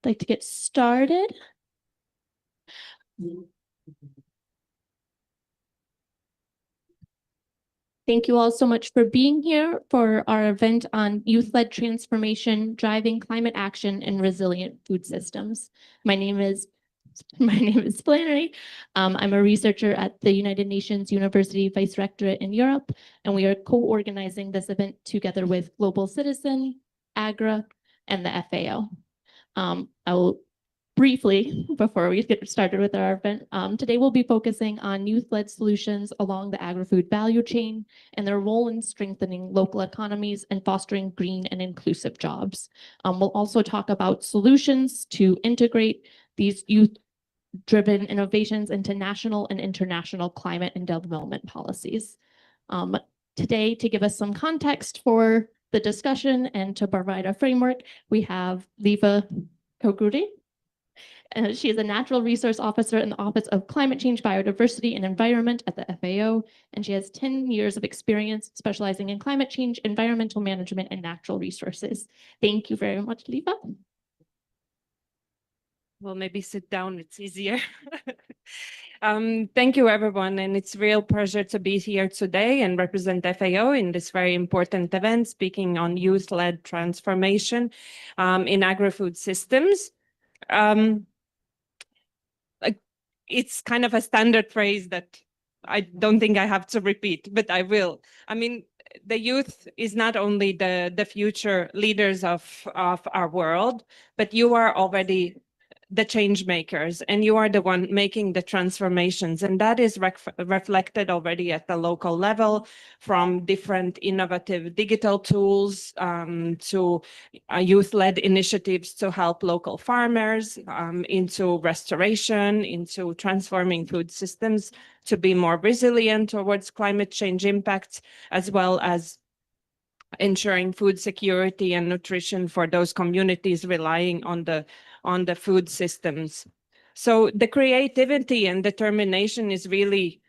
I'd like to get started. Thank you all so much for being here for our event on youth-led transformation, driving climate action and resilient food systems. My name is Flannery. I'm a researcher at the United Nations University Vice Rectorate in Europe, and we are co-organizing this event together with Global Citizen, AGRA, and the FAO. I will briefly, before we get started with our event, today we'll be focusing on youth-led solutions along the agri-food value chain and their role in strengthening local economies and fostering green and inclusive jobs. We'll also talk about solutions to integrate these youth-driven innovations into national and international climate and development policies. Today, to give us some context for the discussion and to provide a framework, we have Liva Koguri. She is a natural resource officer in the Office of Climate Change, Biodiversity, and Environment at the FAO, and she has 10 years of experience specializing in climate change, environmental management, and natural resources. Thank you very much, Liva. Well, maybe sit down, it's easier. Thank you, everyone, and it's a real pleasure to be here today and represent FAO in this very important event, speaking on youth-led transformation in agri-food systems. It's kind of a standard phrase that I don't think I have to repeat, but I will. I mean, the youth is not only the future leaders of our world, but you are already the change makers, and you are the one making the transformations. And that is reflected already at the local level, from different innovative digital tools to youth-led initiatives to help local farmers, into restoration, into transforming food systems to be more resilient towards climate change impacts, as well as ensuring food security and nutrition for those communities relying on the food systems. So the creativity and determination is really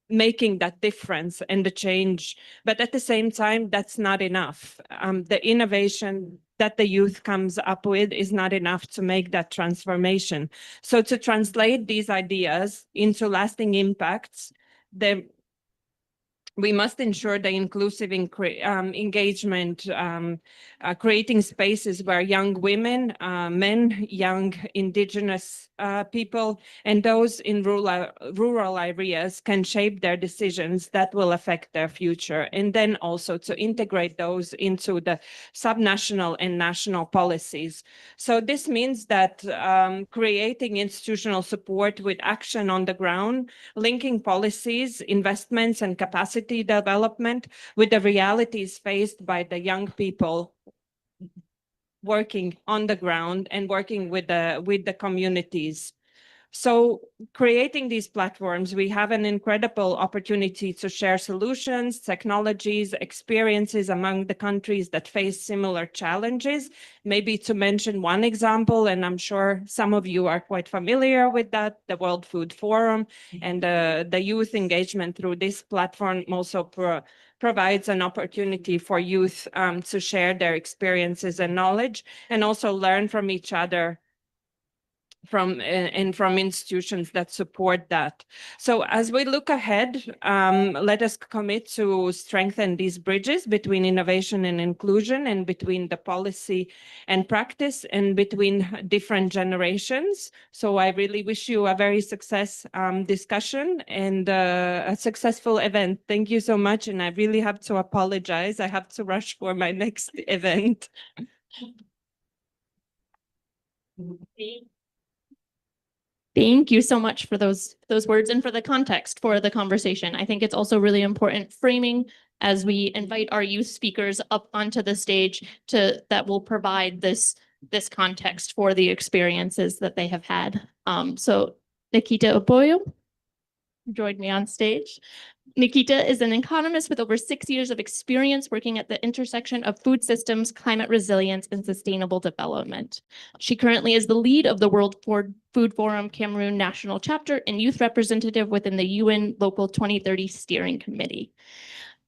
making that difference and the change. But at the same time, that's not enough. The innovation that the youth comes up with is not enough to make that transformation. So to translate these ideas into lasting impacts, we must ensure the inclusive engagement, creating spaces where young women, men, young indigenous people, and those in rural areas can shape their decisions that will affect their future. And then also to integrate those into the subnational and national policies. So this means that creating institutional support with action on the ground, linking policies, investments, and capacity development with the realities faced by the young people working on the ground and working with the communities. So creating these platforms, we have an incredible opportunity to share solutions, technologies, experiences among the countries that face similar challenges. Maybe to mention one example, and I'm sure some of you are quite familiar with that, the World Food Forum, and the youth engagement through this platform also provides an opportunity for youth to share their experiences and knowledge, and also learn from each other from institutions that support that. So as we look ahead, let us commit to strengthen these bridges between innovation and inclusion, and between the policy and practice, and between different generations. So I really wish you a very successful discussion and a successful event. Thank you so much. And I really have to apologize. I have to rush for my next event. Thank you so much for those words and for the context for the conversation. I think it's also really important framing as we invite our youth speakers up onto the stage that will provide this context for the experiences that they have had. So Nikita Oboyo joined me on stage. Nikita is an economist with over 6 years of experience working at the intersection of food systems, climate resilience, and sustainable development. She currently is the lead of the World Food Forum Cameroon National Chapter and youth representative within the UN Local 2030 Steering Committee.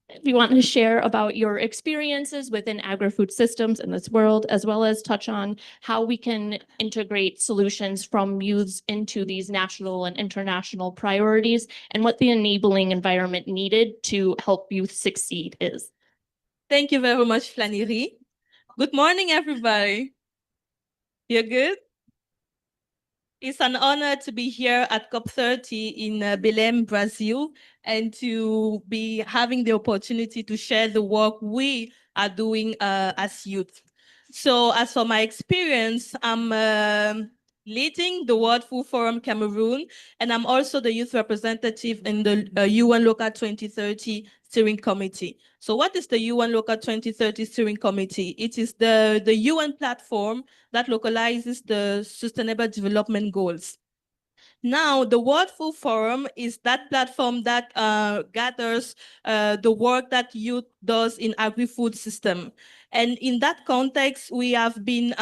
if you want to share about your experiences within agri-food systems in this world, as well as touch on how we can integrate solutions from youths into these national and international priorities, and what the enabling environment needed to help youth succeed is. Thank you very much, Flannery. Good morning, everybody. You're good? It's an honor to be here at COP30 in Belém, Brazil, and to be having the opportunity to share the work we are doing as youth. So as for my experience, I'm leading the World Food Forum Cameroon, and I'm also the youth representative in the UN Local 2030 Steering Committee. So what is the UN Local 2030 Steering Committee? It is the UN platform that localizes the Sustainable Development Goals. Now, the World Food Forum is that platform that gathers the work that youth does in agri-food system. And in that context, we have been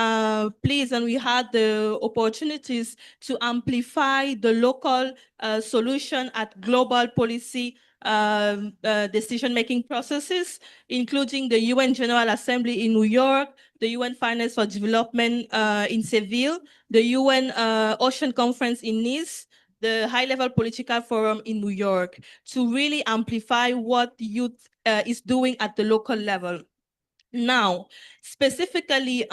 pleased and we had the opportunities to amplify the local solution at global policy decision-making processes, including the UN General Assembly in New York, the UN Finance for Development in Seville, the UN Ocean Conference in Nice, the High-Level Political Forum in New York, to really amplify what youth is doing at the local level. Now, specifically,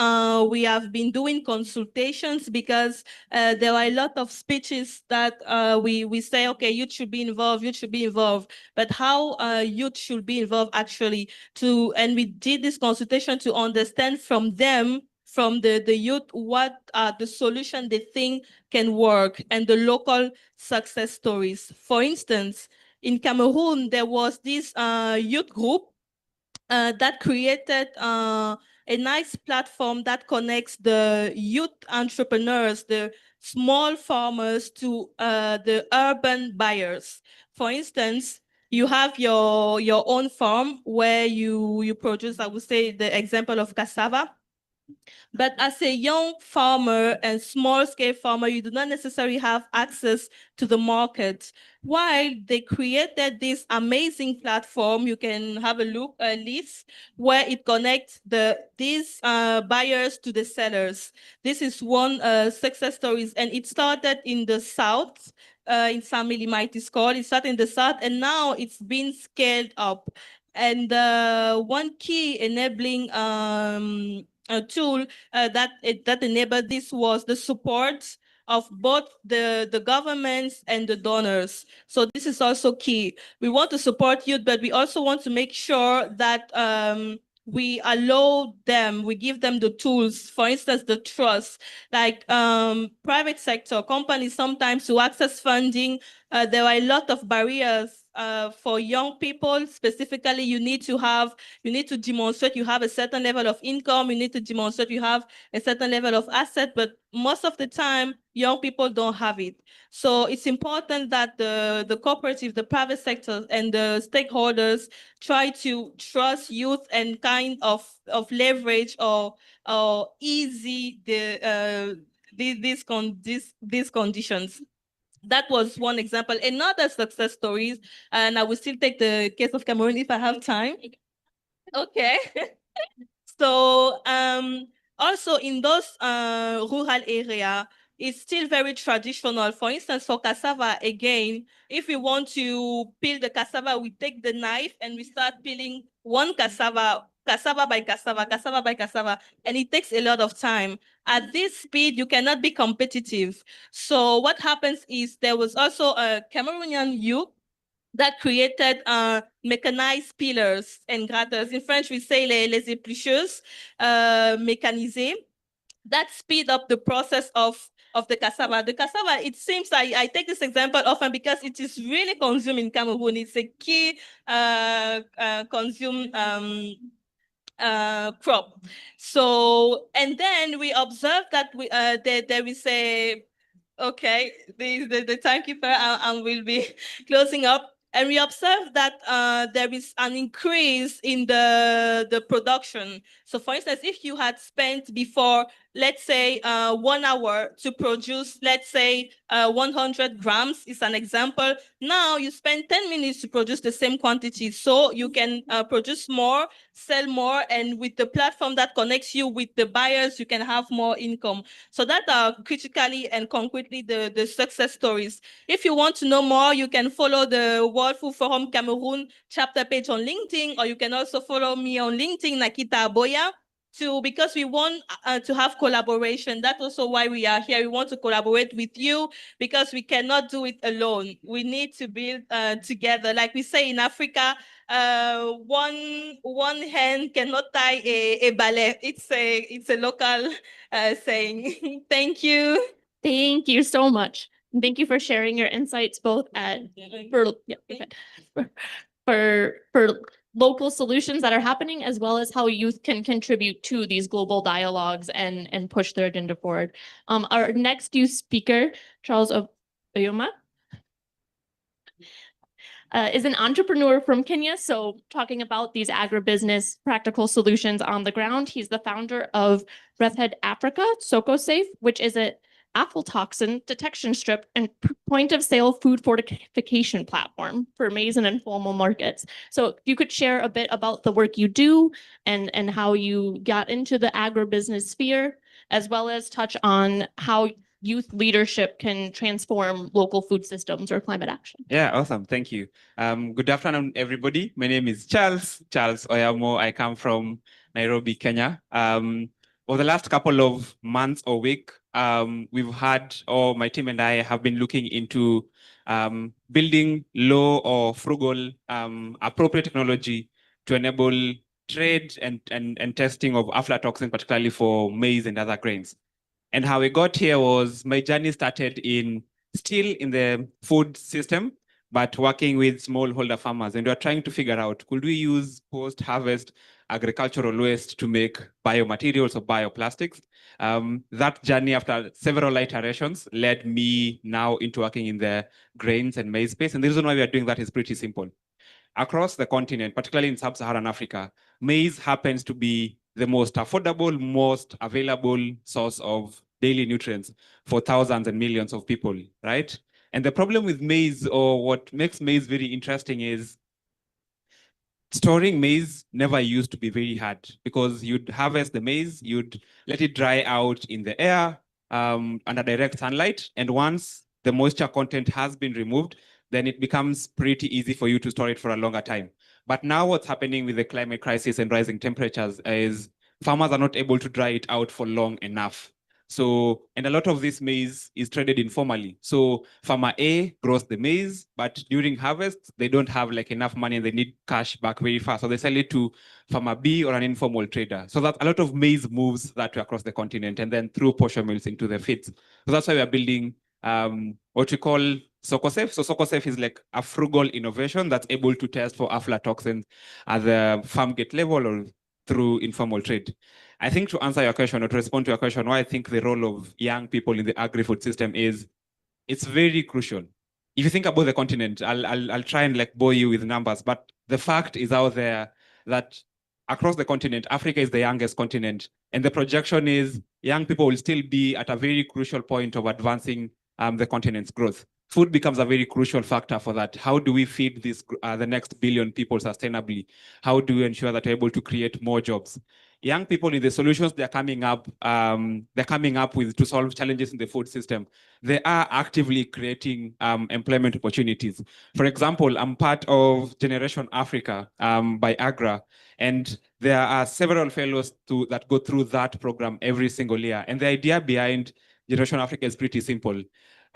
we have been doing consultations because there are a lot of speeches that we say, okay, youth should be involved, youth should be involved, but how youth should be involved actually and we did this consultation to understand from them, from the youth, what are the solution they think can work and the local success stories. For instance, in Cameroon, there was this youth group that created a nice platform that connects the youth entrepreneurs, the small farmers, to the urban buyers. For instance, you have your own farm where you produce, I would say, the example of cassava. But as a young farmer and small-scale farmer, you do not necessarily have access to the market. While they created this amazing platform, you can have a look at this, where it connects these buyers to the sellers. This is one success stories, and it started in the south. In Samili Might is called. It started in the south, and now it's been scaled up. And one key enabling tool that enabled this was the support of both the governments and the donors. So this is also key. We want to support youth, but we also want to make sure that we allow them, we give them the tools, for instance, the trust, like private sector companies sometimes to access funding. There are a lot of barriers for young people. Specifically, you need to demonstrate you have a certain level of income, you need to demonstrate you have a certain level of asset, but most of the time, young people don't have it. So it's important that the cooperative, the private sector, and the stakeholders try to trust youth and kind of leverage or easy these conditions. That was one example. Another success stories, and I will still take the case of Cameroon if I have time. Okay. So also in those rural area, it's still very traditional. For instance, for cassava, again, if we want to peel the cassava, we take the knife and we start peeling one cassava by cassava, and it takes a lot of time. At this speed, you cannot be competitive. So what happens is there was also a Cameroonian youth that created mechanized peelers and gratters. In French, we say les éplucheuses mécanisées, that speed up the process of the cassava. The cassava, it seems I take this example often because it is really consumed in Cameroon. It's a key consumed crop. So, and then we observe that there is a, okay, the timekeeper and will be closing up. And we observe that there is an increase in the production. So for instance, if you had spent before let's say 1 hour to produce, let's say 100 grams is an example. Now you spend 10 minutes to produce the same quantity. So you can produce more, sell more, and with the platform that connects you with the buyers, you can have more income. So that are critically and concretely the success stories. If you want to know more, you can follow the World Food Forum Cameroon chapter page on LinkedIn, or you can also follow me on LinkedIn, Nakita Aboya, because we want to have collaboration. That's also why we are here. We want to collaborate with you because we cannot do it alone. We need to build together. Like we say in Africa, one hand cannot tie a ballet. It's a local saying. Thank you. Thank you so much. And thank you for sharing your insights both for local solutions that are happening, as well as how youth can contribute to these global dialogues and push their agenda forward. Our next youth speaker, Charles Oyoma, is an entrepreneur from Kenya. So talking about these agribusiness practical solutions on the ground, he's the founder of Breathhead Africa, SocoSafe, which is a aflatoxin detection strip and point of sale food fortification platform for maize and informal markets. So if you could share a bit about the work you do and how you got into the agribusiness sphere, as well as touch on how youth leadership can transform local food systems or climate action. Yeah, awesome. Thank you. Good afternoon, everybody. My name is Charles Oyamo. I come from Nairobi, Kenya. Over the last couple of months or week, we've had, or my team and I have been looking into building low or frugal, appropriate technology to enable trade and testing of aflatoxin, particularly for maize and other grains. And how we got here was my journey started still in the food system, but working with smallholder farmers. And we are trying to figure out, could we use post-harvest agricultural waste to make biomaterials or bioplastics? That journey, after several iterations, led me now into working in the grains and maize space. And the reason why we are doing that is pretty simple. Across the continent, particularly in sub-Saharan Africa, maize happens to be the most affordable, most available source of daily nutrients for thousands and millions of people, right? And the problem with maize, or what makes maize very interesting, is storing maize never used to be very hard, because you'd harvest the maize, you'd let it dry out in the air under direct sunlight. And once the moisture content has been removed, then it becomes pretty easy for you to store it for a longer time. But now what's happening with the climate crisis and rising temperatures is farmers are not able to dry it out for long enough. So, and a lot of this maize is traded informally. So farmer A grows the maize, but during harvest, they don't have like enough money and they need cash back very fast. So they sell it to farmer B or an informal trader. So that a lot of maize moves that way across the continent and then through posho mills into the feeds. So that's why we are building what we call SocoSafe. So SocoSafe is like a frugal innovation that's able to test for aflatoxins at the farm gate level or through informal trade. I think to answer your question, or to respond to your question, why I think the role of young people in the agri-food system is, it's very crucial. If you think about the continent, I'll try and like bore you with numbers, but the fact is out there that across the continent, Africa is the youngest continent, and the projection is young people will still be at a very crucial point of advancing the continent's growth. Food becomes a very crucial factor for that. How do we feed the next billion people sustainably? How do we ensure that we're able to create more jobs? Young people in the solutions they're coming up with to solve challenges in the food system, they are actively creating employment opportunities. For example, I'm part of Generation Africa by AGRA, and there are several fellows that go through that program every single year. And the idea behind Generation Africa is pretty simple.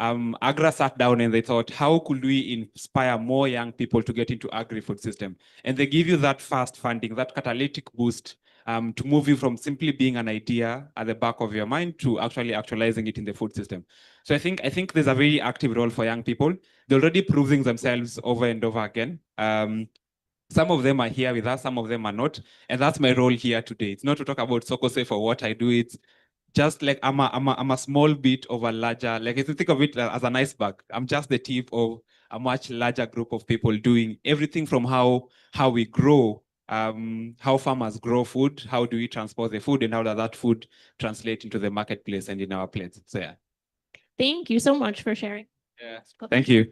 AGRA sat down and they thought, how could we inspire more young people to get into agri-food system? And they give you that fast funding, that catalytic boost to move you from simply being an idea at the back of your mind to actually actualizing it in the food system. So I think there's a very active role for young people. They're already proving themselves over and over again. Some of them are here with us, some of them are not. And that's my role here today. It's not to talk about SocoSafe or what I do. It's just like I'm a small bit of a larger, like if you think of it as an iceberg, I'm just the tip of a much larger group of people doing everything from how we grow how farmers grow food, how do we transport the food, and how does that food translate into the marketplace and in our plates. So yeah. Thank you so much for sharing. Yeah. Thank you.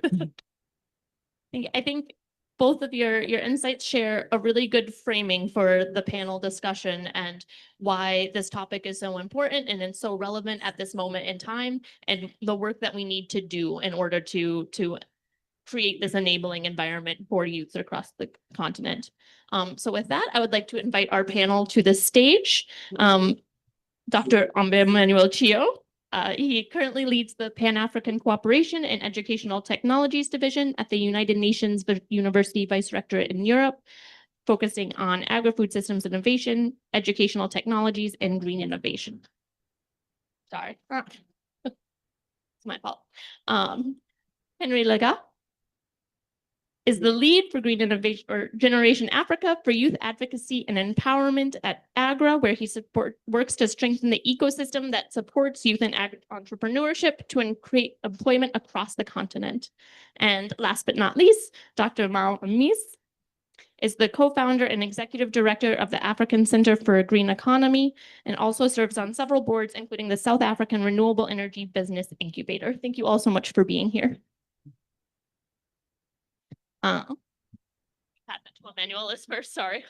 I think both of your insights share a really good framing for the panel discussion and why this topic is so important and it's so relevant at this moment in time, and the work that we need to do in order to create this enabling environment for youth across the continent. So with that, I would like to invite our panel to the stage. Dr. Emmanuel Chio. He currently leads the Pan-African Cooperation and Educational Technologies Division at the United Nations University Vice-Rectorate in Europe, focusing on agri-food systems innovation, educational technologies, and green innovation. Sorry, it's my fault. Henry Lega is the lead for Green Innovation or Generation Africa for youth advocacy and empowerment at AGRA, where he works to strengthen the ecosystem that supports youth and entrepreneurship to create employment across the continent. And last but not least, Dr. Mal Amis is the co-founder and executive director of the African Center for a Green Economy and also serves on several boards, including the South African Renewable Energy Business Incubator. Thank you all so much for being here. Emmanuel is first, sorry.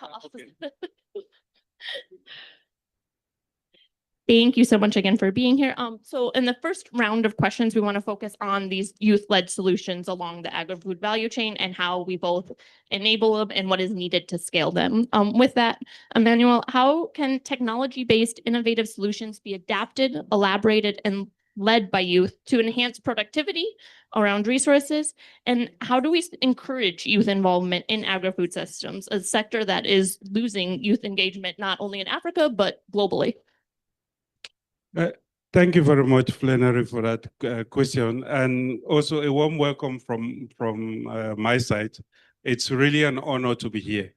Thank you so much again for being here. So in the first round of questions, we want to focus on these youth-led solutions along the agri-food value chain and how we both enable them and what is needed to scale them. With that, Emmanuel, how can technology-based innovative solutions be adapted, elaborated, and led by youth to enhance productivity around resources? And how do we encourage youth involvement in agri-food systems, a sector that is losing youth engagement not only in Africa, but globally? Thank you very much, Flannery, for that question. And also a warm welcome from my side. It's really an honor to be here.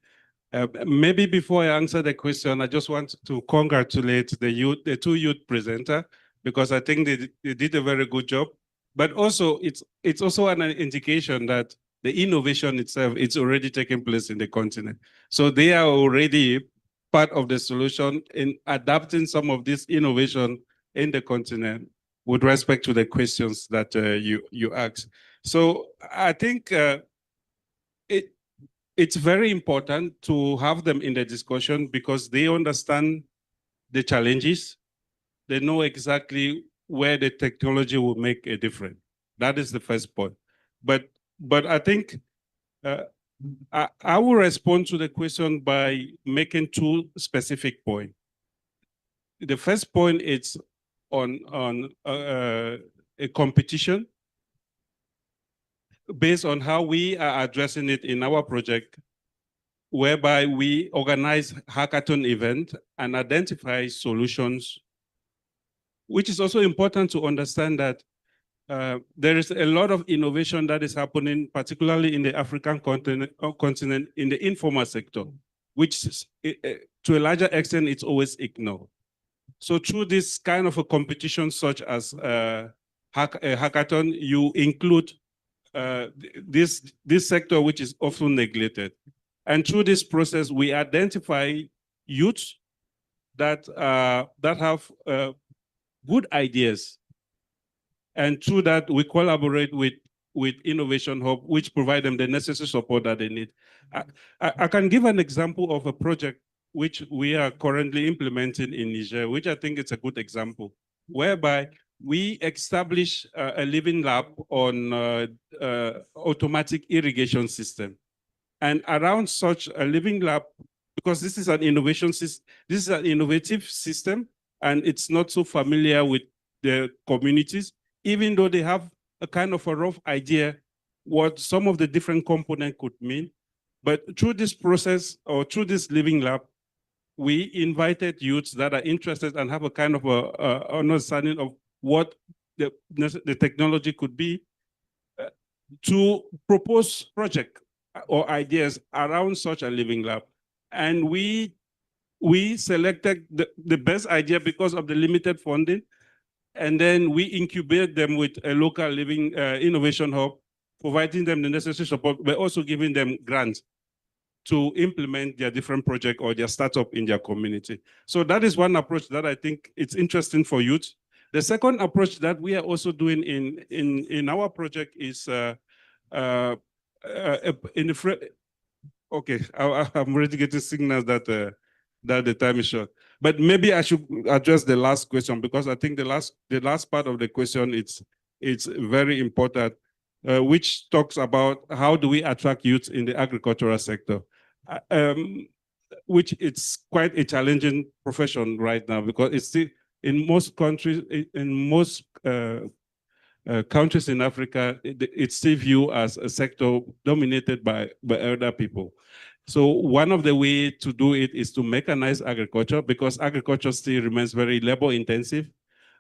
Maybe before I answer the question, I just want to congratulate the two youth presenters, because I think they did a very good job. But also, it's also an indication that the innovation itself is already taking place in the continent. So they are already part of the solution in adapting some of this innovation in the continent with respect to the questions that you asked. So I think it's very important to have them in the discussion because they understand the challenges. They know exactly where the technology will make a difference. That is the first point. But I think I will respond to the question by making two specific points. The first point is on a competition based on how we are addressing it in our project, whereby we organize hackathon event and identify solutions, which is also important to understand that there is a lot of innovation that is happening, particularly in the African continent in the informal sector, which is, to a larger extent, it's always ignored. So through this kind of a competition, such as a hackathon, you include this sector, which is often neglected. And through this process, we identify youths that have good ideas. And through that, we collaborate with Innovation Hub, which provide them the necessary support that they need. I can give an example of a project which we are currently implementing in Niger, which I think is a good example, whereby we establish a living lab on automatic irrigation system. And around such a living lab, because this is an innovation system, this is an innovative system, and it's not so familiar with the communities, even though they have a kind of a rough idea what some of the different components could mean. But through this process, or through this living lab, we invited youths that are interested and have a kind of a understanding of what the technology could be to propose projects or ideas around such a living lab. And we selected the best idea because of the limited funding. And then we incubate them with a local living innovation hub, providing them the necessary support, but also giving them grants. to implement their different project or their startup in their community. So that is one approach that I think it's interesting for youth. The second approach that we are also doing in our project is in the okay, I'm already getting signals that that the time is short. But maybe I should address the last question, because I think the last part of the question it's very important, which talks about how do we attract youth in the agricultural sector, which it's quite a challenging profession right now, because it's still in most countries, in most countries in Africa, it's still viewed as a sector dominated by elder people. So one of the ways to do it is to mechanize agriculture, because agriculture still remains very labor intensive.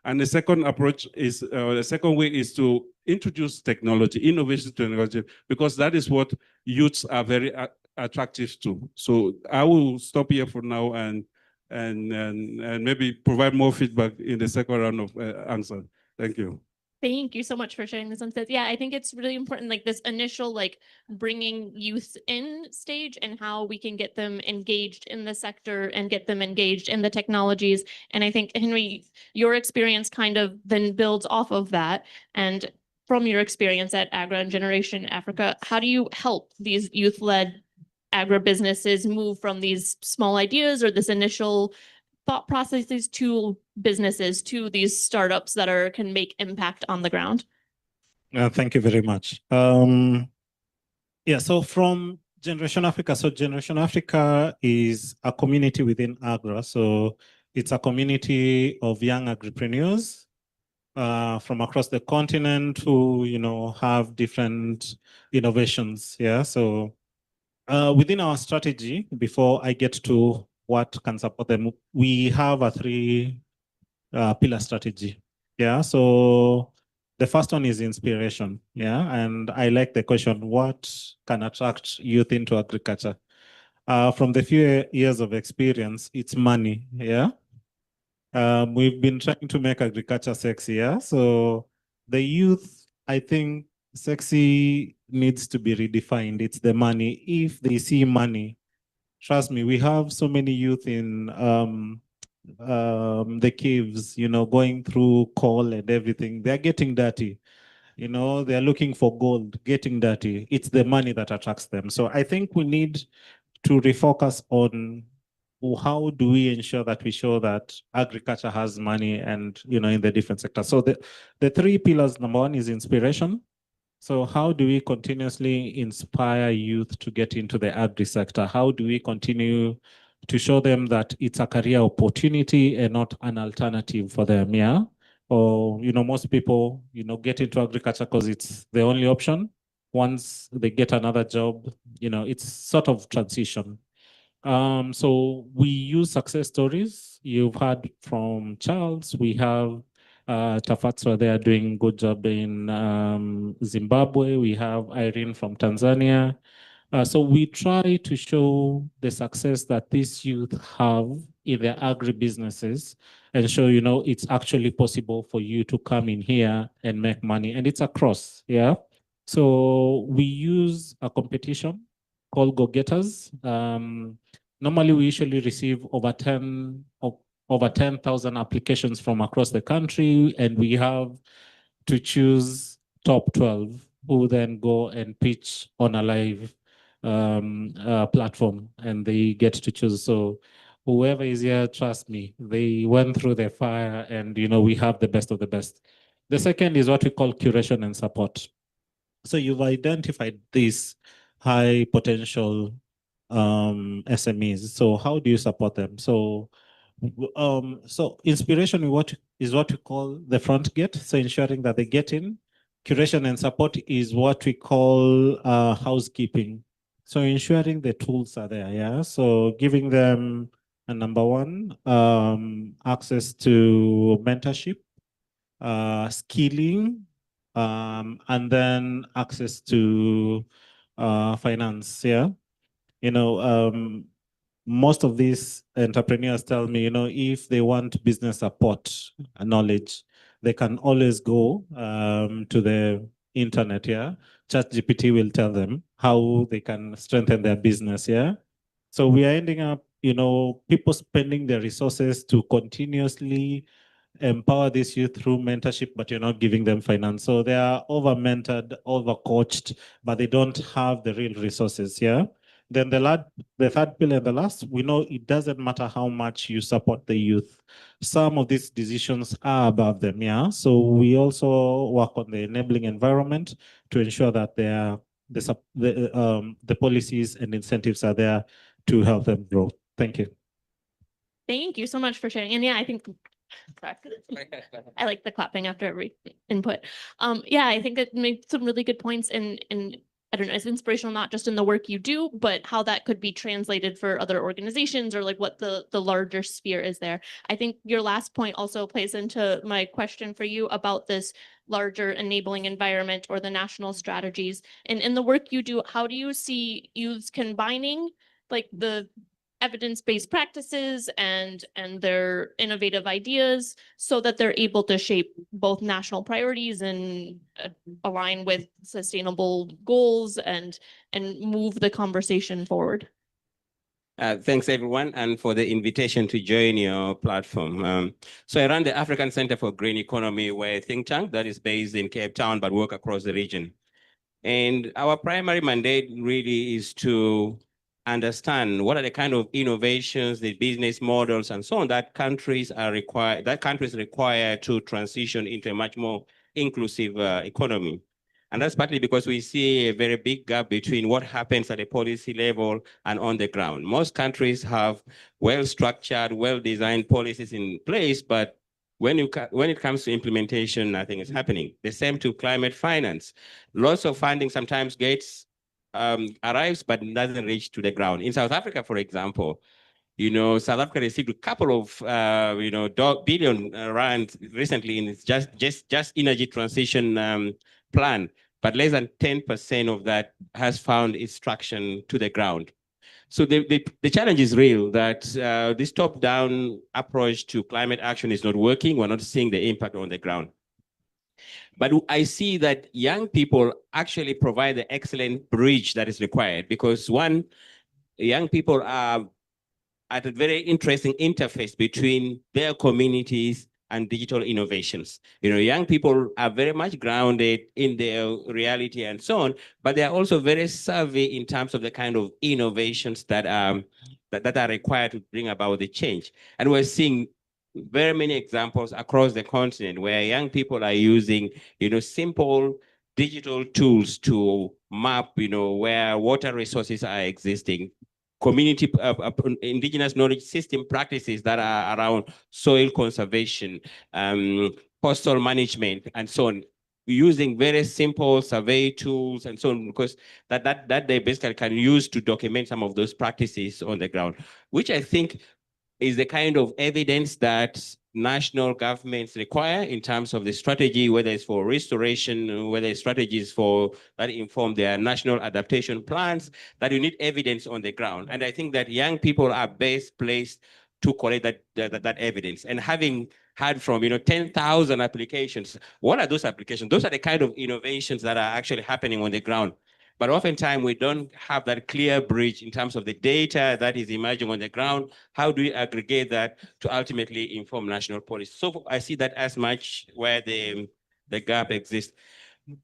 And the second approach is, the second way is to introduce technology, innovation technology, because that is what youths are very attractive to. So I will stop here for now and maybe provide more feedback in the second round of answer. Thank you. Thank you so much for sharing this on stage. Yeah, I think it's really important, like this initial, like bringing youth in stage and how we can get them engaged in the sector and get them engaged in the technologies. And I think, Henry, your experience kind of then builds off of that. And from your experience at Agra and Generation Africa, how do you help these youth-led agribusinesses move from these small ideas or this initial thought processes to businesses, to these startups that can make impact on the ground? Thank you very much. Yeah, so from Generation Africa, so Generation Africa is a community within Agra. So it's a community of young agripreneurs from across the continent who, have different innovations. Yeah, so within our strategy, before I get to what can support them, we have a 3-pillar strategy. Yeah, so the first one is inspiration. Yeah, and I like the question, what can attract youth into agriculture? From the few years of experience, it's money. Yeah, we've been trying to make agriculture sexy. Yeah, so the youth, I think sexy needs to be redefined. It's the money. If they see money, trust me, we have so many youth in the caves, going through coal and everything. They're getting dirty. They're looking for gold, getting dirty. It's the money that attracts them. So I think we need to refocus on how do we ensure that we show that agriculture has money and, in the different sectors. So the 3 pillars, number one is inspiration. So how do we continuously inspire youth to get into the agri sector? How do we continue to show them that it's a career opportunity and not an alternative for them? Yeah. Or, most people, get into agriculture because it's the only option. Once they get another job, it's sort of transition. So we use success stories. You've heard from Charles. We have Tafatwa, they are doing a good job in Zimbabwe. We have Irene from Tanzania. So we try to show the success that these youth have in their agribusinesses and show, it's actually possible for you to come in here and make money. And it's across, yeah. So we use a competition called Go Getters. Normally, we usually receive over 10,000 applications from across the country, and we have to choose top 12 who then go and pitch on a live platform, and they get to choose. So whoever is here, trust me, they went through the fire, and we have the best of the best. The second is what we call curation and support. So you've identified these high potential SMEs. So how do you support them? So inspiration is what we call the front gate. So ensuring that they get in. Curation and support is what we call housekeeping. So ensuring the tools are there. Yeah. So giving them number one, access to mentorship, skilling, and then access to finance. Yeah. Most of these entrepreneurs tell me, if they want business support and knowledge, they can always go to the internet, yeah, ChatGPT will tell them how they can strengthen their business, yeah. So we are ending up, people spending their resources to continuously empower this youth through mentorship, but you're not giving them finance. So they are over-mentored, over-coached, but they don't have the real resources, yeah. Then the third pillar and the last, we know it doesn't matter how much you support the youth. Some of these decisions are above them, yeah. So we also work on the enabling environment to ensure that the policies and incentives are there to help them grow. Thank you. Thank you so much for sharing. And yeah, I think I like the clapping after every input. Yeah, I think it made some really good points, and I don't know, it's inspirational not just in the work you do, but how that could be translated for other organizations, or like what the larger sphere is there. I think your last point also plays into my question for you about this larger enabling environment or the national strategies. And in the work you do, how do you see youths combining like the evidence-based practices and their innovative ideas so that they're able to shape both national priorities and align with sustainable goals and move the conversation forward? Thanks everyone, and for the invitation to join your platform. So I run the African Center for Green Economy, we're a think tank that is based in Cape Town, but work across the region. And our primary mandate really is to understand what are the kind of innovations, the business models, and so on that countries require to transition into a much more inclusive economy. And that's partly because we see a very big gap between what happens at a policy level and on the ground. Most countries have well-structured, well-designed policies in place, but when it comes to implementation, nothing is happening. The same to climate finance. Lots of funding sometimes arrives, but doesn't reach to the ground. In South Africa, for example, South Africa received a couple of, billion rand recently in its just energy transition plan, but less than 10% of that has found its traction to the ground. So the challenge is real that this top-down approach to climate action is not working. We're not seeing the impact on the ground. But I see that young people actually provide the excellent bridge that is required, because one, young people are at a very interesting interface between their communities and digital innovations. Young people are very much grounded in their reality and so on, but they are also very savvy in terms of the kind of innovations that are required to bring about the change. And we're seeing very many examples across the continent where young people are using, simple digital tools to map, where water resources are existing, community indigenous knowledge system practices that are around soil conservation, coastal management, and so on, using very simple survey tools and so on, because that they basically can use to document some of those practices on the ground, which I think is the kind of evidence that national governments require in terms of the strategy, whether it's for restoration, whether it's strategies that inform their national adaptation plans, that you need evidence on the ground. And I think that young people are best placed to collect that evidence. And having had from 10,000 applications, what are those applications? Those are the kind of innovations that are actually happening on the ground. But oftentimes we don't have that clear bridge in terms of the data that is emerging on the ground. How do we aggregate that to ultimately inform national policy? So I see that as much where the gap exists.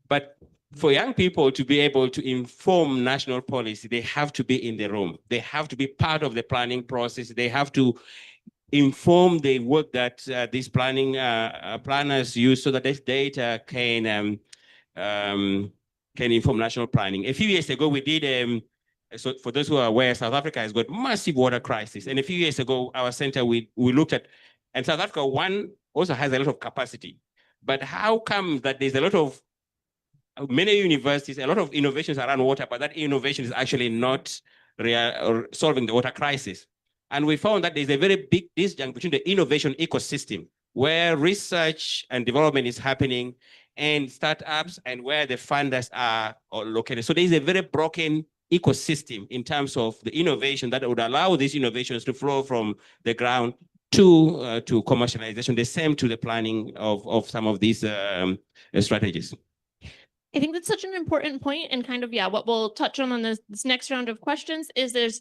But for young people to be able to inform national policy, they have to be in the room. They have to be part of the planning process. They have to inform the work that these planners use so that this data can inform national planning. A few years ago, we did, so for those who are aware, South Africa has got massive water crisis. And a few years ago, our center, we looked at, and South Africa, also has a lot of capacity. But how come that there's a lot of, many universities, a lot of innovations around water, but that innovation is actually not solving the water crisis? And we found that there's a very big disjunct between the innovation ecosystem, where research and development is happening, and startups, and where the funders are located. So there's a very broken ecosystem in terms of the innovation that would allow these innovations to flow from the ground to commercialization, the same to the planning of some of these strategies. I think that's such an important point and kind of, yeah, what we'll touch on this next round of questions is this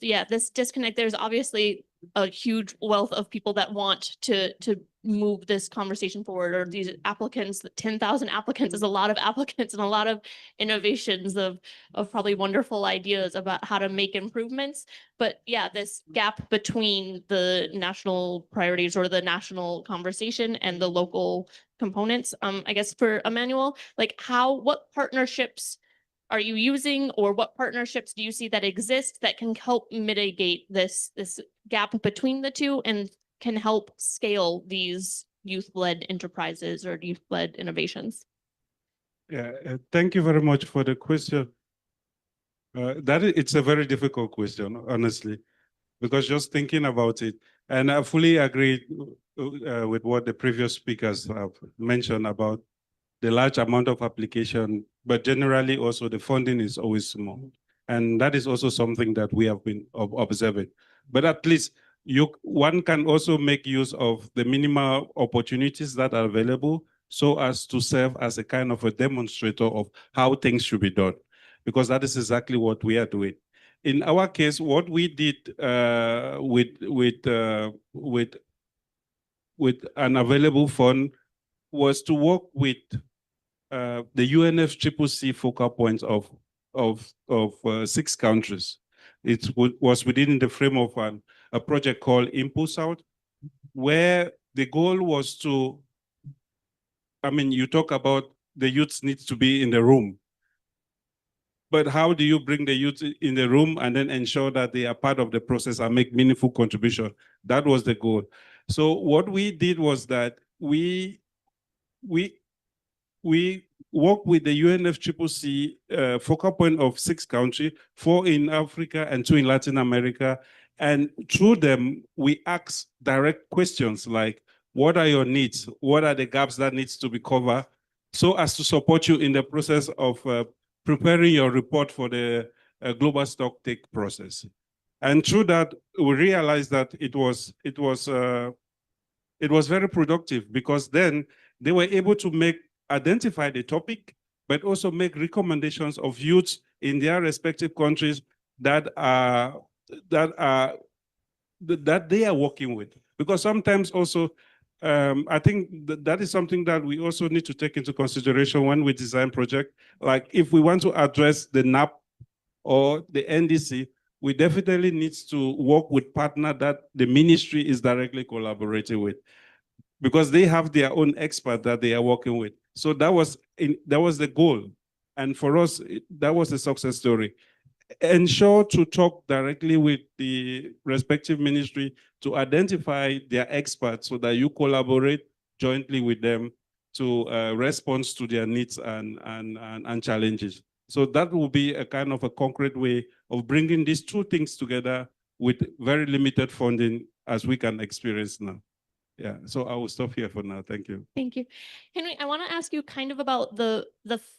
disconnect. There's obviously a huge wealth of people that want to move this conversation forward, or these applicants, 10,000 applicants is a lot of applicants and a lot of innovations of probably wonderful ideas about how to make improvements. But yeah, this gap between the national priorities or the national conversation and the local components. I guess for Emmanuel, like what partnerships are you using, or what partnerships do you see that exist that can help mitigate this gap between the two and can help scale these youth-led enterprises or youth-led innovations? Yeah, thank you very much for the question. It's a very difficult question, honestly, because just thinking about it, and I fully agree with what the previous speakers have mentioned about the large amount of application, but generally also the funding is always small. And that is also something that we have been observing. But at least one can also make use of the minimal opportunities that are available so as to serve as a kind of a demonstrator of how things should be done, because that is exactly what we are doing. In our case, what we did with an available fund was to work with the UNFCCC focal points of 6 countries. It was within the frame of a project called Impulse Out, where the goal was to, I mean, you talk about the youths needs to be in the room, but how do you bring the youth in the room and then ensure that they are part of the process and make meaningful contribution? That was the goal. So what we did was that we work with the UNFCCC focal point of 6 countries, 4 in Africa and 2 in Latin America. And through them, we ask direct questions like, what are your needs? What are the gaps that needs to be covered? So as to support you in the process of preparing your report for the global stock take process. And through that, we realized that it was very productive, because then they were able to identify the topic, but also make recommendations of youths in their respective countries that they are working with. Because sometimes also, I think that is something that we also need to take into consideration when we design project. Like if we want to address the NAP or the NDC, we definitely need to work with partner that the ministry is directly collaborating with, because they have their own expert that they are working with. So that was the goal. And for us, that was a success story. Ensure to talk directly with the respective ministry to identify their experts so that you collaborate jointly with them to respond to their needs and challenges. So that will be a kind of a concrete way of bringing these 2 things together with very limited funding as we can experience now. Yeah, so I will stop here for now. Thank you. Thank you. Henry, I want to ask you kind of about the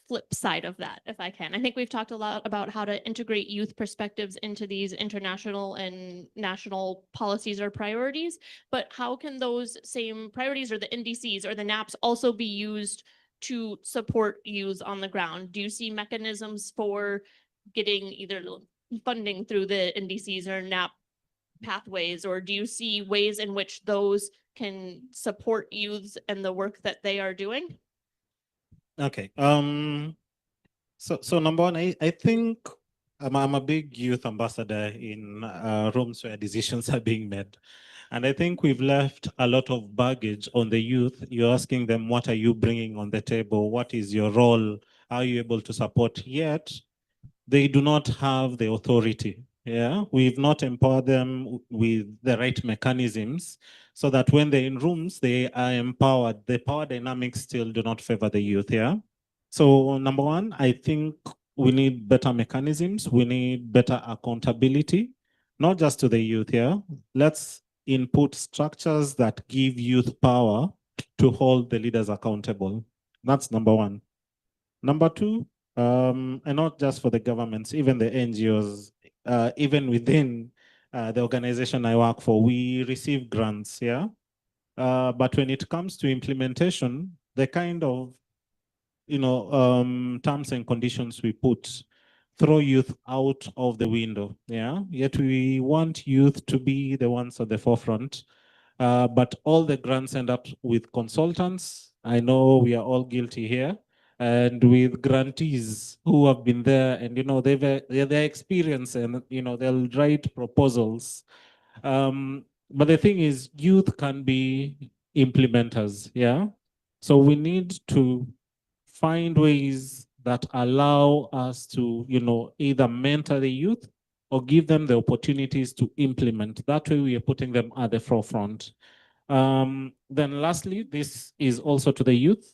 flip side of that, if I can. I think we've talked a lot about how to integrate youth perspectives into these international and national policies or priorities, but how can those same priorities or the NDCs or the NAPs also be used to support youth on the ground? Do you see mechanisms for getting either funding through the NDCs or NAP pathways, or do you see ways in which those can support youths and the work that they are doing? Okay. So number one, I think I'm a big youth ambassador in rooms where decisions are being made. And I think we've left a lot of baggage on the youth. You're asking them, what are you bringing on the table? What is your role? How are you able to support? Yet they do not have the authority. Yeah, we've not empowered them with the right mechanisms so that when they're in rooms, they are empowered. The power dynamics still do not favor the youth. Yeah. So number one, I think we need better mechanisms. We need better accountability, not just to the youth. Yeah. Let's input structures that give youth power to hold the leaders accountable. That's number one. Number two, and not just for the governments, even the NGOs, even within the organization I work for, we receive grants, yeah? But when it comes to implementation, the kind of terms and conditions we put throw youth out of the window. Yeah. Yet we want youth to be the ones at the forefront. But all the grants end up with consultants. I know we are all guilty here, and with grantees who have been there, and their experience, and they'll write proposals. But the thing is, youth can be implementers. Yeah. So we need to find ways that allow us to, either mentor the youth or give them the opportunities to implement. That way we are putting them at the forefront. Then lastly, this is also to the youth.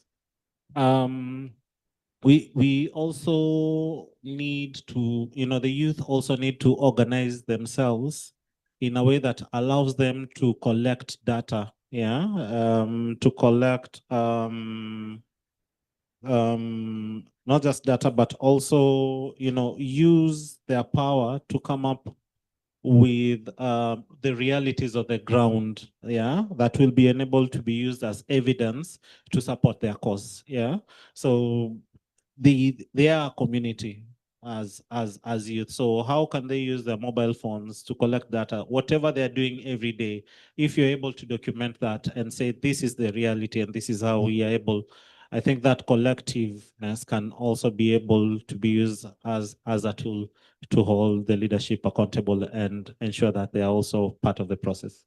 We also need to, the youth also need to organize themselves in a way that allows them to collect data, to collect not just data, but also, use their power to come up with the realities of the ground, that will be enabled to be used as evidence to support their cause, So they are a community as youth. So how can they use their mobile phones to collect data, whatever they're doing every day? If you're able to document that and say, this is the reality and this is how we are able, I think that collectiveness can also be able to be used as a tool to hold the leadership accountable and ensure that they are also part of the process.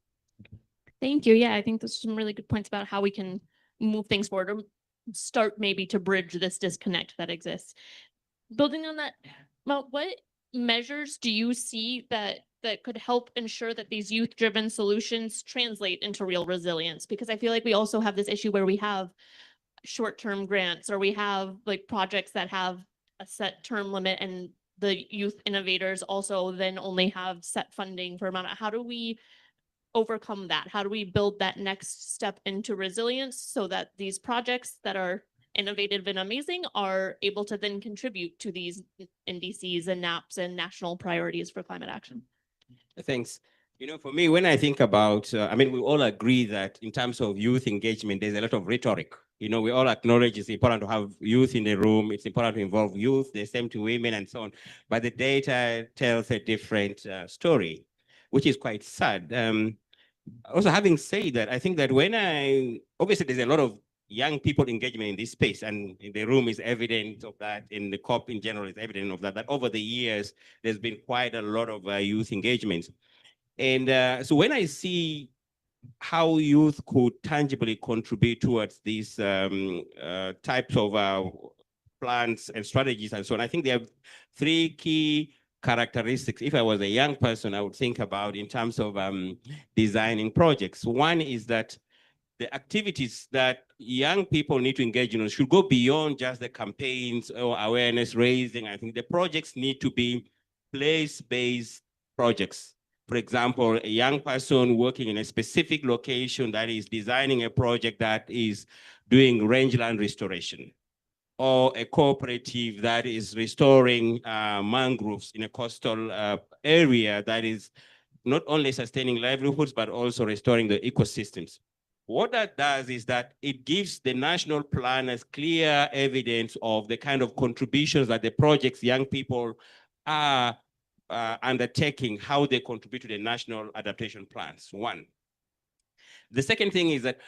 Thank you. Yeah, I think those are some really good points about how we can move things forward or start maybe to bridge this disconnect that exists. Building on that, Mo, what measures do you see that could help ensure that these youth-driven solutions translate into real resilience? Because I feel like we also have this issue where we have short-term grants, or we have like projects that have a set term limit, and the youth innovators also then only have set funding for amount. How do we overcome that? How do we build that next step into resilience so that these projects that are innovative and amazing are able to then contribute to these NDCs and NAPs and national priorities for climate action? Thanks. For me, when I think about, we all agree that in terms of youth engagement, there's a lot of rhetoric. We all acknowledge it's important to have youth in the room. It's important to involve youth, the same to women and so on. But the data tells a different story, which is quite sad. Also, having said that, I think that obviously there's a lot of young people engagement in this space, and in the room is evidence of that, in the COP in general is evidence of that over the years, there's been quite a lot of youth engagement. And so when I see how youth could tangibly contribute towards these types of plans and strategies and so on, I think there are three key characteristics. If I was a young person, I would think about in terms of designing projects. One is that the activities that young people need to engage in should go beyond just the campaigns or awareness raising. I think the projects need to be place-based projects. For example, a young person working in a specific location that is designing a project that is doing rangeland restoration, or a cooperative that is restoring mangroves in a coastal area that is not only sustaining livelihoods, but also restoring the ecosystems. What that does is that it gives the national planners clear evidence of the kind of contributions that the projects young people are undertaking, how they contribute to the national adaptation plans, one. The second thing is that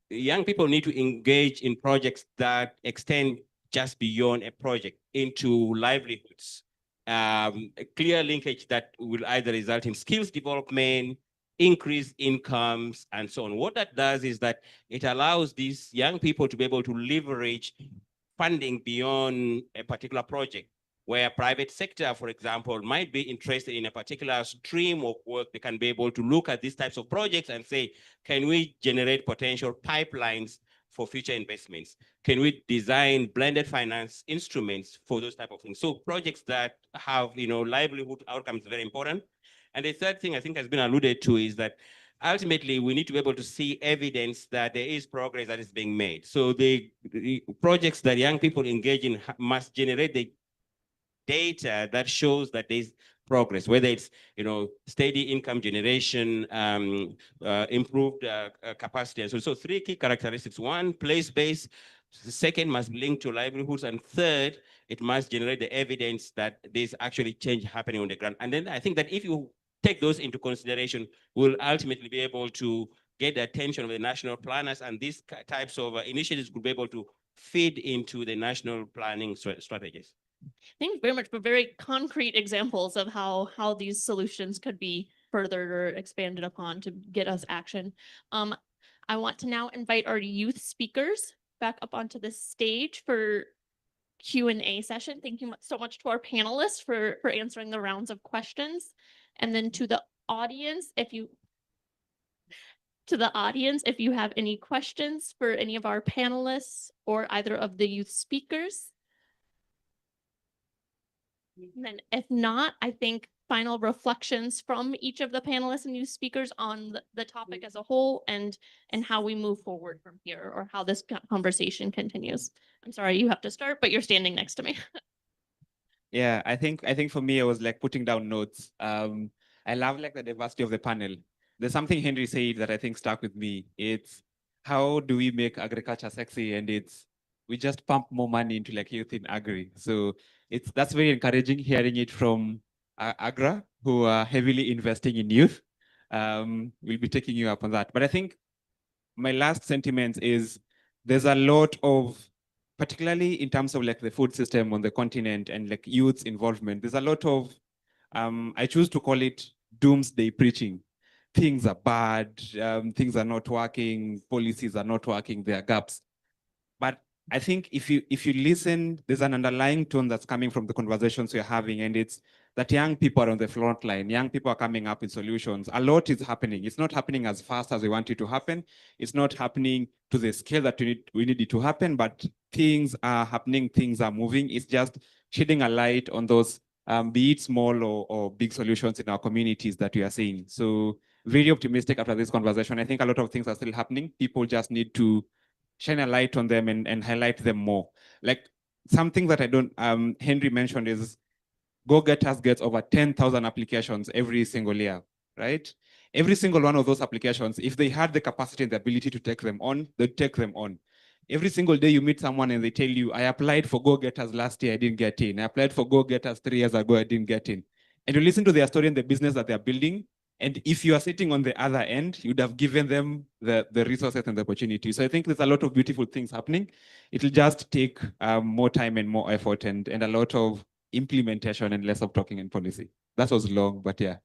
young people need to engage in projects that extend just beyond a project into livelihoods. A clear linkage that will either result in skills development, increased incomes, and so on. What that does is that it allows these young people to be able to leverage funding beyond a particular project, where private sector, for example, might be interested in a particular stream of work. They can be able to look at these types of projects and say, can we generate potential pipelines for future investments? Can we design blended finance instruments for those type of things? So projects that have, livelihood outcomes is very important. And the third thing I think has been alluded to is that ultimately we need to be able to see evidence that there is progress that is being made. So the projects that young people engage in must generate the data that shows that there's progress, whether it's steady income generation, improved capacity. And so three key characteristics: one, place-based The second must link to livelihoods. And third, it must generate the evidence that there's actually change happening on the ground. And then I think that if you take those into consideration, we'll ultimately be able to get the attention of the national planners, and these types of initiatives will be able to feed into the national planning strategies. Thank you very much for very concrete examples of how these solutions could be furthered or expanded upon to get us action. I want to now invite our youth speakers back up onto the stage for Q&A session. Thank you so much to our panelists for answering the rounds of questions. And then to the audience, if you have any questions for any of our panelists or either of the youth speakers. And then if not, I think final reflections from each of the panelists and youth speakers on the topic as a whole and how we move forward from here or how this conversation continues. I'm sorry, you have to start, but you're standing next to me. Yeah, I think for me, it was like putting down notes. I love like the diversity of the panel. There's something Henry said that I think stuck with me. It's how do we make agriculture sexy? And we just pump more money into like youth in agri. So that's very encouraging hearing it from Agra, who are heavily investing in youth. We'll be taking you up on that. But I think my last sentiment is there's a lot of, particularly in terms of like the food system on the continent and like youth's involvement, there's a lot of, I choose to call it doomsday preaching. Things are bad, things are not working, policies are not working, there are gaps. But I think if you listen, there's an underlying tone that's coming from the conversations we're having, and it's that young people are on the front line. Young people are coming up with solutions. A lot is happening. It's not happening as fast as we want it to happen. It's not happening to the scale that we need it to happen, but things are happening, things are moving. It's just shedding a light on those, be it small or big solutions in our communities that we are seeing. So very optimistic after this conversation. I think a lot of things are still happening. People just need to shine a light on them and highlight them more. Like something that Henry mentioned is Go-Getters gets over 10,000 applications every single year, right? Every single one of those applications, if they had the capacity and the ability to take them on, they'd take them on. Every single day you meet someone and they tell you, I applied for Go-Getters last year, I didn't get in. I applied for Go-Getters 3 years ago, I didn't get in. And you listen to their story and the business that they're building. And if you are sitting on the other end, you'd have given them the resources and the opportunity. So I think there's a lot of beautiful things happening. It'll just take more time and more effort and a lot of implementation and less of talking and policy. That was long, but yeah.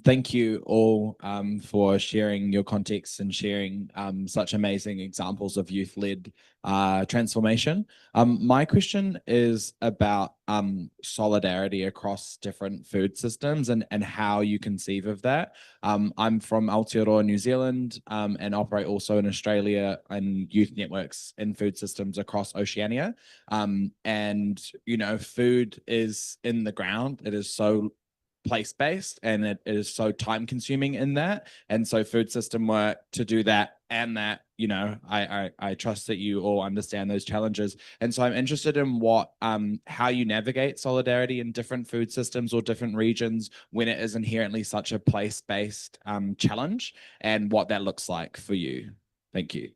Thank you all for sharing your context and sharing such amazing examples of youth-led transformation. My question is about solidarity across different food systems and how you conceive of that. I'm from Aotearoa, New Zealand, and operate also in Australia and youth networks in food systems across Oceania. And, you know, food is in the ground. It is so place-based and it is so time-consuming in that, and so food system work to do that and that, you know, I trust that you all understand those challenges, and so I'm interested in what how you navigate solidarity in different food systems or different regions when it is inherently such a place-based challenge, and what that looks like for you. Thank you.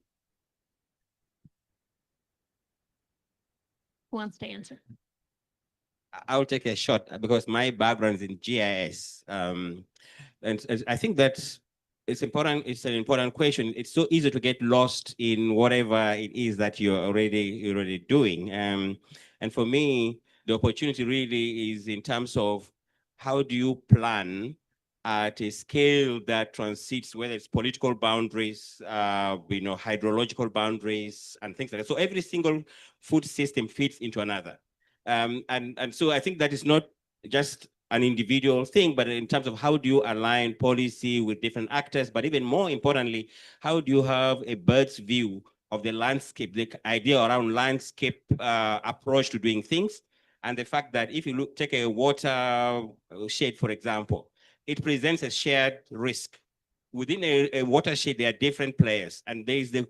Who wants to answer? I'll take a shot because my background is in GIS. And I think that it's important. It's an important question. It's so easy to get lost in whatever it is that you're already doing. And for me, the opportunity really is in terms of how do you plan at a scale that transits, whether it's political boundaries, you know, hydrological boundaries and things like that. So every single food system fits into another. And so I think that is not just an individual thing, but in terms of how do you align policy with different actors, but even more importantly, how do you have a bird's view of the landscape, the idea around landscape approach to doing things. And the fact that if you take a watershed, for example, it presents a shared risk. Within a watershed, there are different players, and there is the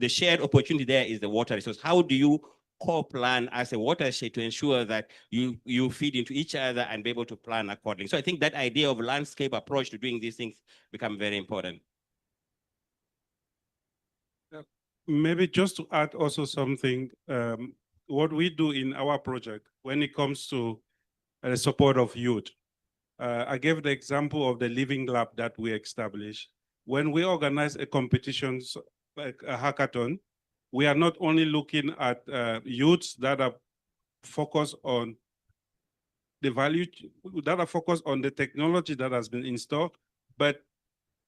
shared opportunity there is the water resource. How do you co-plan as a watershed to ensure that you feed into each other and be able to plan accordingly. So I think that idea of landscape approach to doing these things become very important. Maybe just to add also something, what we do in our project when it comes to the support of youth. I gave the example of the Living Lab that we established. When we organize a competition like a hackathon, we are not only looking at youths that are focused on the value, that are focused on the technology that has been installed, but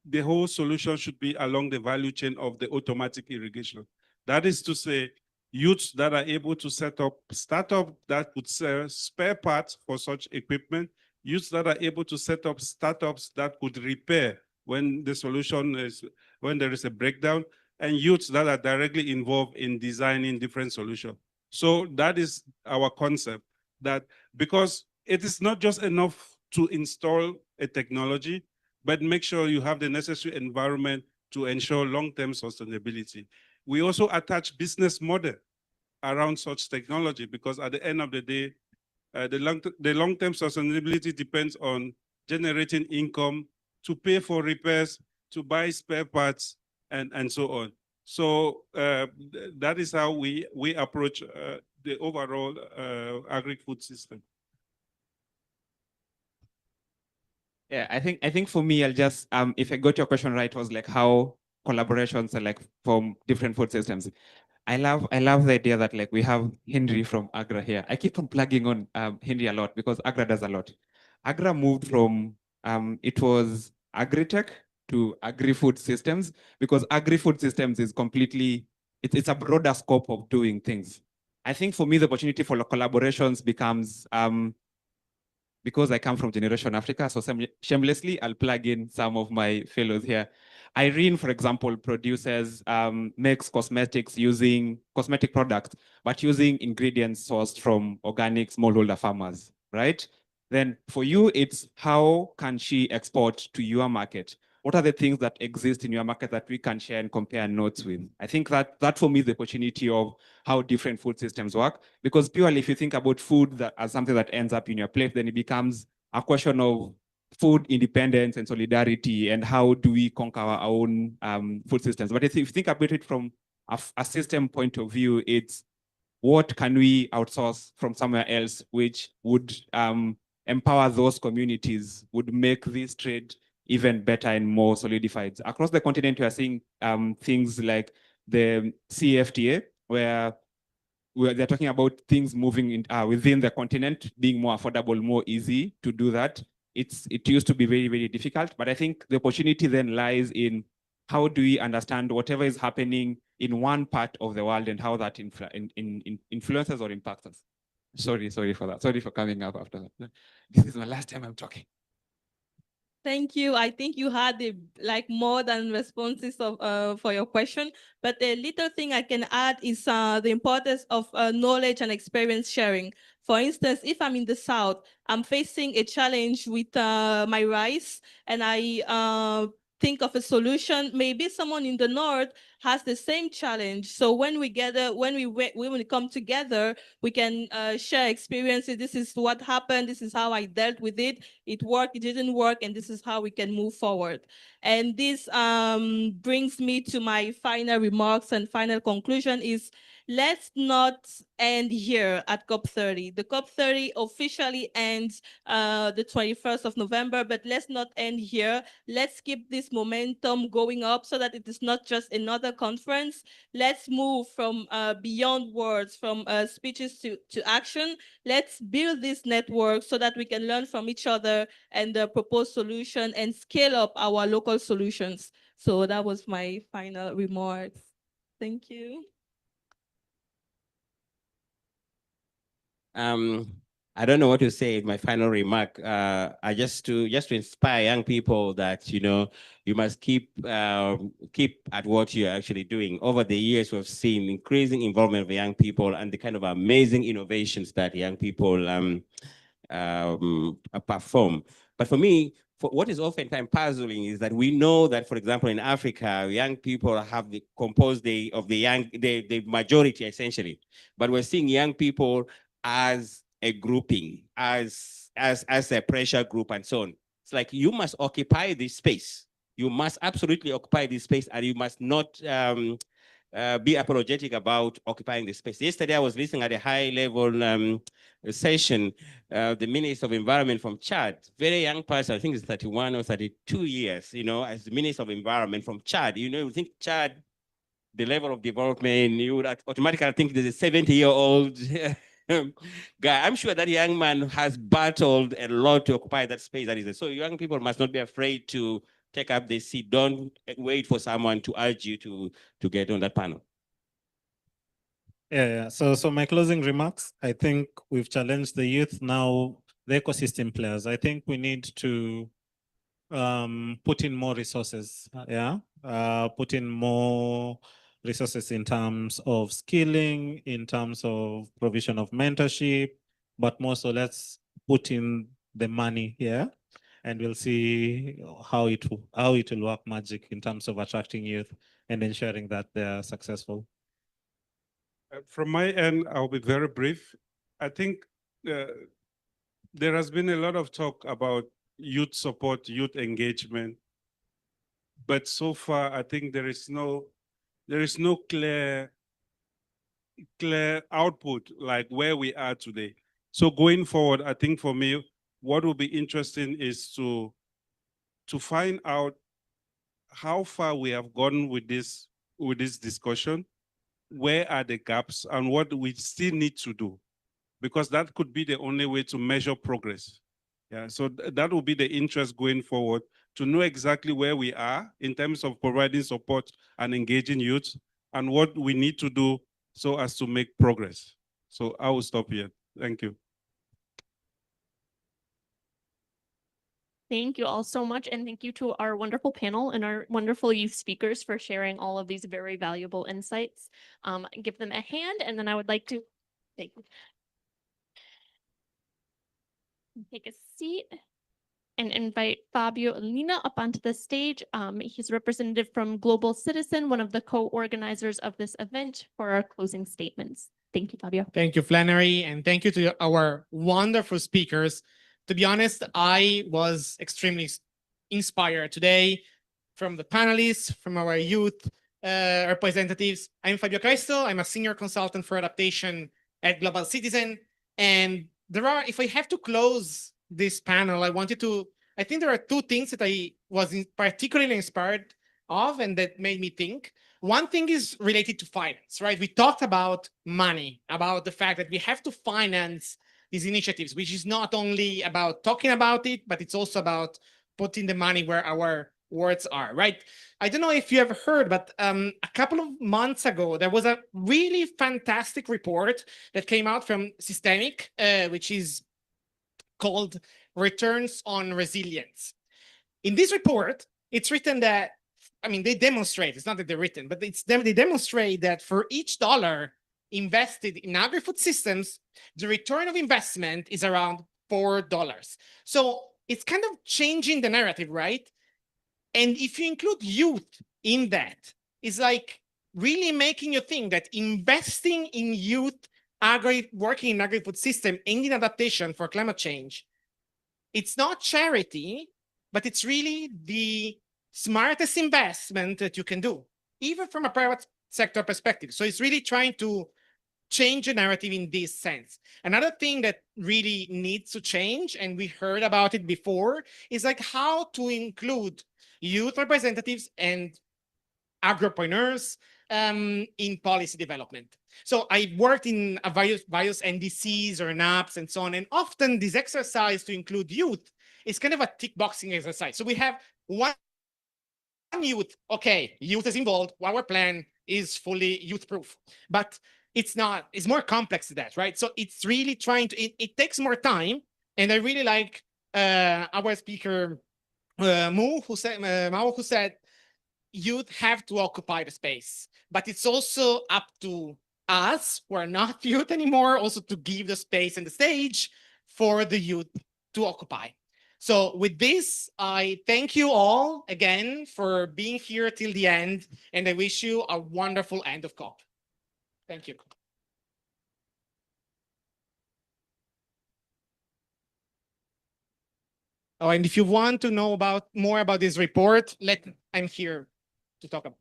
the whole solution should be along the value chain of the automatic irrigation. That is to say, youths that are able to set up startup that could sell spare parts for such equipment, youths that are able to set up startups that could repair when the solution is, when there is a breakdown, and youths that are directly involved in designing different solutions. So that is our concept, that because it is not just enough to install a technology, but make sure you have the necessary environment to ensure long-term sustainability. We also attach business model around such technology, because at the end of the day, the long-term sustainability depends on generating income to pay for repairs, to buy spare parts, and so on. So that is how we approach the overall agri-food system. Yeah, I think for me, I'll just if I got your question right, was like how collaborations are like from different food systems. I love the idea that like we have Henry from Agra here. I keep on plugging on Henry a lot because Agra does a lot. Agra moved from it was agri-tech to agri-food systems, because agri-food systems is completely it's a broader scope of doing things. I think for me the opportunity for collaborations becomes because I come from Generation Africa, so shamelessly, I'll plug in some of my fellows here. Irene, for example, produces, makes cosmetics using cosmetic products, but using ingredients sourced from organic smallholder farmers, right? Then for you, it's how can she export to your market? What are the things that exist in your market that we can share and compare notes with? I think that for me is the opportunity of how different food systems work. Because purely if you think about food that as something that ends up in your plate, then it becomes a question of food independence and solidarity and how do we conquer our own food systems. But if you think about it from a system point of view, it's what can we outsource from somewhere else, which would empower those communities, would make this trade even better and more solidified. Across the continent, we are seeing things like the CFTA, where they're talking about things moving in, within the continent, being more affordable, more easy to do that. It used to be very, very difficult, but I think the opportunity then lies in how do we understand whatever is happening in one part of the world and how that influences or impacts us. Sorry for that. Sorry for coming up after that. This is my last time I'm talking. Thank you. I think you had more than responses of for your question, but a little thing I can add is the importance of knowledge and experience sharing. For instance, if I'm in the South, I'm facing a challenge with my rice, and I think of a solution. Maybe someone in the North has the same challenge. So when we come together, we can share experiences. This is what happened. This is how I dealt with it. It worked, it didn't work, and this is how we can move forward. And this brings me to my final remarks and final conclusion is, let's not end here at COP30. The COP30 officially ends the 21st of November, but let's not end here. Let's keep this momentum going up so that it is not just another conference. Let's move from beyond words, from speeches to action. Let's build this network so that we can learn from each other and propose solutions and scale up our local solutions. So that was my final remarks. Thank you. I don't know what to say in my final remark. I just to inspire young people that you must keep at what you're actually doing. Over the years, we've seen increasing involvement of young people and the kind of amazing innovations that young people perform. But for me, what is oftentimes puzzling is that we know that, for example, in Africa, young people have composed of the majority essentially, but we're seeing young people as a grouping, as a pressure group and so on. It's like you must occupy this space. You must absolutely occupy this space, and you must not be apologetic about occupying the space. Yesterday, I was listening at a high-level session, the Minister of Environment from Chad, very young person, I think it's 31 or 32 years, as the Minister of Environment from Chad. You think Chad, the level of development, you would automatically think there's a 70-year-old guy. I'm sure that young man has battled a lot to occupy that space that is there. So young people must not be afraid to take up the seat. Don't wait for someone to urge you to get on that panel. Yeah. So my closing remarks, I think we've challenged the youth, now the ecosystem players. I think we need to put in more resources. Put in more resources in terms of skilling, in terms of provision of mentorship, but more so let's put in the money here, and we'll see how it will work magic in terms of attracting youth and ensuring that they're successful. From my end, I'll be very brief. I think there has been a lot of talk about youth support, youth engagement, but so far I think there is no clear output like where we are today. So going forward, I think for me, what will be interesting is to find out how far we have gone with this discussion, where are the gaps, and what we still need to do, because that could be the only way to measure progress. Yeah, so that will be the interest going forward, to know exactly where we are in terms of providing support and engaging youth, and what we need to do so as to make progress. So I will stop here. Thank you. Thank you all so much, and thank you to our wonderful panel and our wonderful youth speakers for sharing all of these very valuable insights. Give them a hand, and then I would like to take a seat and invite Fabio Alina up onto the stage. He's a representative from Global Citizen, one of the co-organizers of this event, for our closing statements. Thank you, Fabio. Thank you, Flannery, and thank you to our wonderful speakers. To be honest, I was extremely inspired today from the panelists, from our youth representatives. I'm Fabio Cresto. I'm a senior consultant for adaptation at Global Citizen. And if I have to close this panel, I think there are two things that I was particularly inspired of and that made me think. One thing is related to finance, right? We talked about money, about the fact that we have to finance these initiatives, which is not only about talking about it, but it's also about putting the money where our words are, right? I don't know if you have heard, but a couple of months ago, there was a really fantastic report that came out from Systemic, which is called Returns on Resilience. In this report, it's written that, they demonstrate, it's not that they're written, but they demonstrate that for each dollar invested in agri-food systems, the return of investment is around $4. So it's kind of changing the narrative, right? And if you include youth in that, it's like really making you think that investing in youth working in agri-food system and in adaptation for climate change, it's not charity, but it's really the smartest investment that you can do, even from a private sector perspective. So it's really trying to change the narrative in this sense. Another thing that really needs to change, and we heard about it before, is like how to include youth representatives and agripreneurs in policy development. So I worked in various NDCs or NAPs and so on, and often this exercise to include youth is kind of a tick boxing exercise. So we have one youth, okay, youth is involved, our plan is fully youth proof, but it's not, it's more complex than that, right? So it's really trying to, it takes more time. And I really like our speaker, Mao, who said, youth have to occupy the space, but it's also up to us who are not youth anymore, also to give the space and the stage for the youth to occupy. So with this, I thank you all again for being here till the end, and I wish you a wonderful end of COP. Thank you. Oh, and if you want to know more about this report, I'm here to talk about.